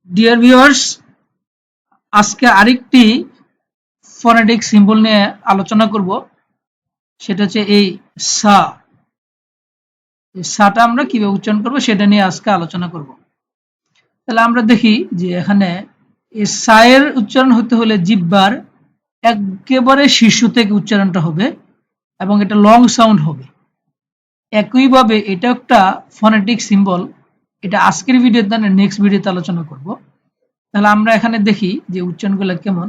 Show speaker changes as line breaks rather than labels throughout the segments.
Dear viewers, আজকে আরেকটি phonetic symbol নিয়ে আলোচনা করব। সেটা হচ্ছে এই সা। এই সাটা আমরা কিভাবে উচ্চারণ করব সেটা নিয়ে আজকে আলোচনা করব। তাহলে আমরা দেখি যে এখানে এই সা এর উচ্চারণ হতে হলে জিহ্বার একেবারে শীর্ষ থেকে উচ্চারণটা হবে এবং এটা লং সাউন্ড হবে। একইভাবে এটা একটা ফনেটিক সিম্বল। এটা আজকের ভিডিওতে না নেক্সট ভিডিওতে আলোচনা করব। তাহলে আমরা এখানে দেখি যে উচ্চারণগুলো কেমন।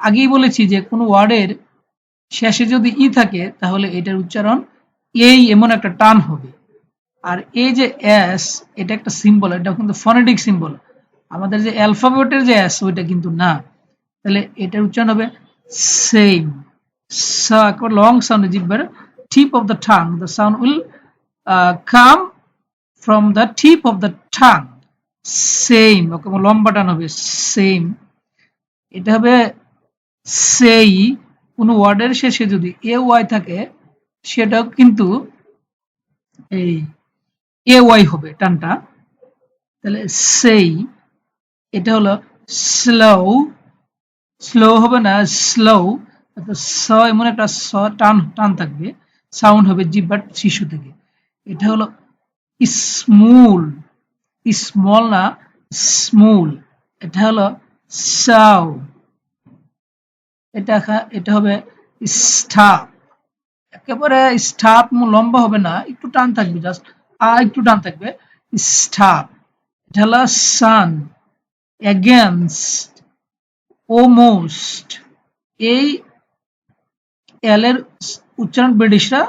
আগেই বলেছি যে কোনো ওয়ার্ডের শেষে যদি ই থাকে তাহলে এটার উচ্চারণ এই এমন একটা টান হবে। আর এই যে এস, এটা একটা সিম্বল, এটা কিন্তু ফনেটিক সিম্বল। আমাদের যে অ্যালফাবেটের যে এস ওইটা কিন্তু না। তাহলে এটার উচ্চারণ হবে সেম। সা একবার লং সাউন্ড, জিহ্বার tip of the tongue, the sound will come from the tip of the tongue. Same, okay লম্বা টান হবে সেম। এটা হবে সেই। কোনো ওয়ার্ডের শেষে যদি এ ওয়াই থাকে সেটাও কিন্তু এই এ ওয়াই হবে টানটা। তাহলে সেই। এটা হলো স্লো। স্লো হবে না, স্লো। স এমন একটা স টান টান থাকবে, সাউন্ড হবে জিহ্বার শিশু থেকে। এটা হলো স্মুল। স্মল না, স্মুল। এটা হলো সাউ। এটা হবে স্টাফ। একেবারে স্টাফ লম্বা হবে না, একটু টান থাকবে, জাস্ট একটু টান থাকবে। স্টাফ। এটা হলো সান। Against, almost. এই এল এর উচ্চারণ ব্রিটিশরা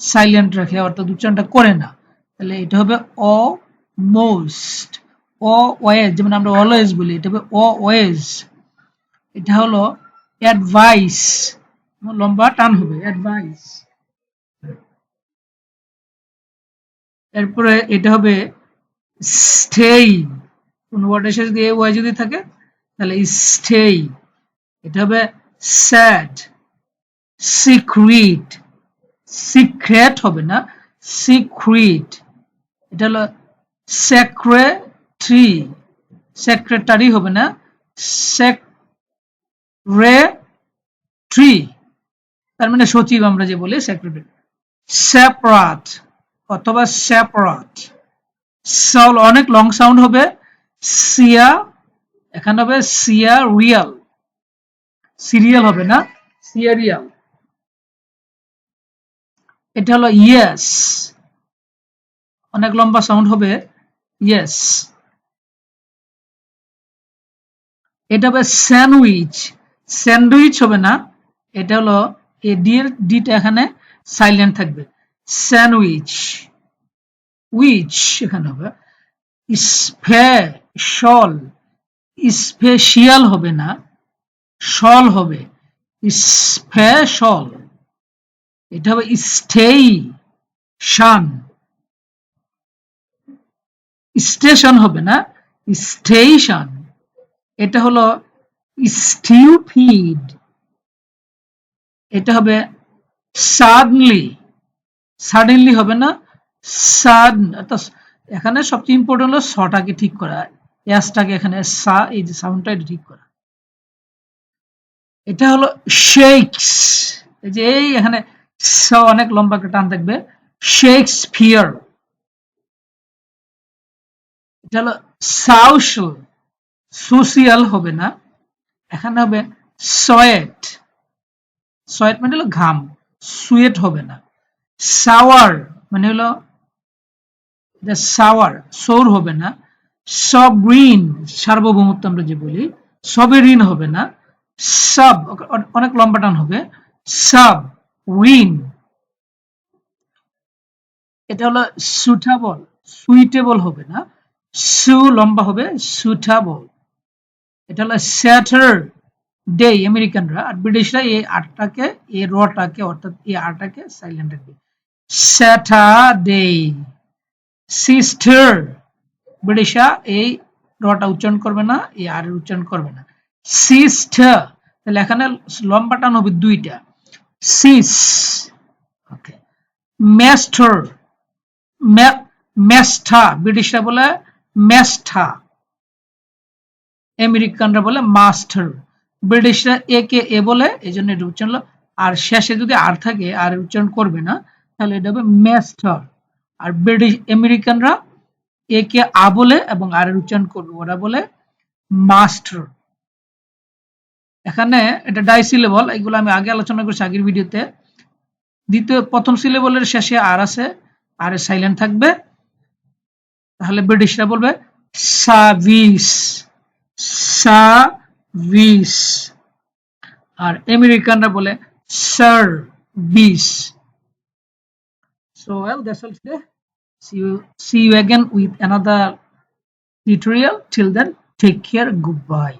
সাইলেন্ট রাখে, অর্থাৎ উচ্চারণটা করে না। তাহলে এটা হবে অলমোস্ট। অলওয়েজ, যেমন আমরা অলওয়েজ বলি, এটা হবে অলওয়েজ। এটা হলো অ্যাডভাইস, লম্বা টান হবে অ্যাডভাইস। এরপরে এটা হবে স্টেই। কোন ওয়ার্ডের শেষে যদি এ ওয়াই যদি থাকে তাহলে স্টেই। এটা হবে স্যাড। সিক্রেট। সিক্রেট হবে না, সিক্রেট। এটা হলো সেক্রেটারি। সেক্রেটারি হবে না, সেক্রেটারি। তার মানে সচিব আমরা যে বলি সেক্রেটারি। সেপারেট অথবা সেপারেট। সাউল অনেক লং সাউন্ড হবে। সিয়া, এখানে হবে সিয়া রিয়াল। সিরিয়াল হবে না, সিয়ারিয়াল। এটা হলো ইয়েস, অনেক লম্বা সাউন্ড হবে ইয়েস। এটা হবে স্যান্ডউইচ। স্যান্ডউইচ হবে না, এটা হলো এ ডি এর ডিটা এখানে সাইলেন্ট থাকবে। স্যান্ডউইচ। উইচ এখানে হবে স্পেশাল। স্পেশিয়াল হবে না, শল হবে স্পেশাল। এটা হবে স্টেশন। স্টেশন হবে না, স্টেশন। এটা হলো স্টিউপিড। এটা হবে সাডেনলি। সাডেনলি হবে না, সাড। অর্থাৎ এখানে সবচেয়ে ইম্পর্টেন্ট হলো সটাকে ঠিক করা, এসটাকে এখানে সা, এই যে সাউন্ডটা এটা ঠিক করা। এটা হলো শেকস। এই যে এই এখানে স অনেক লম্বা একটা টান থাকবে, শেক্সপিয়ার। এটা হলো সাউশাল। সোশিয়াল হবে না, এখানে হবে সয়েট। সয়েট মানে হলো ঘাম, সুয়েট হবে না। সাওয়ার মানে হলো সাওয়ার, সৌর হবে না। সবরিন, সার্বভৌমত্ব আমরা যে বলি, সবেরিন হবে না। সাব অনেক লম্বা টান হবে, সাব রিন। এটা হলো সুটেবল। সুইটেবল হবে না, সু লম্বা হবে সুটেবল। এটা হলো স্যাটারডে। আমেরিকানরা আর ব্রিটিশরা এই আটটাকে, এই রটাকে অর্থাৎ এই আটটাকে সাইলেন্ট রাখবে। স্যাটারডে। সিস্টার, ব্রিটিশরা এই রটা উচ্চারণ করবে না, এই আর উচ্চারণ করবে না। সিস্টার। তাহলে এখানে লম্বা টান হবে দুইটা, সিস। ওকে। ম্যাস্টার। মেস্থা, ব্রিটিশরা বলে মেস্থা। আমেরিকানরা বলে মাস্টার, ব্রিটিশরা এ কে এ বলে, এই জন্য এটা উচ্চারণ হলো। আর শেষে যদি আর থাকে, আর উচ্চারণ করবে না, তাহলে এটা হবে মাস্টার। আর ব্রিটিশ আমেরিকানরা এ কে আ বলে এবং আর এর উচ্চারণ করবে, ওরা বলে মাস্টার। এখানে এটা ডাই সিলেবল, এগুলো আমি আগে আলোচনা করছি আগের ভিডিওতে। প্রথম সিলেবলের শেষে আর আছে, আর সাইলেন্ট থাকবে, তাহলে ব্রিটিশরা বলবে সার্ভিস, সার্ভিস। আর আমেরিকানরা বলে service. So well, that's all today. See you again with another tutorial. Till then, take care. Goodbye.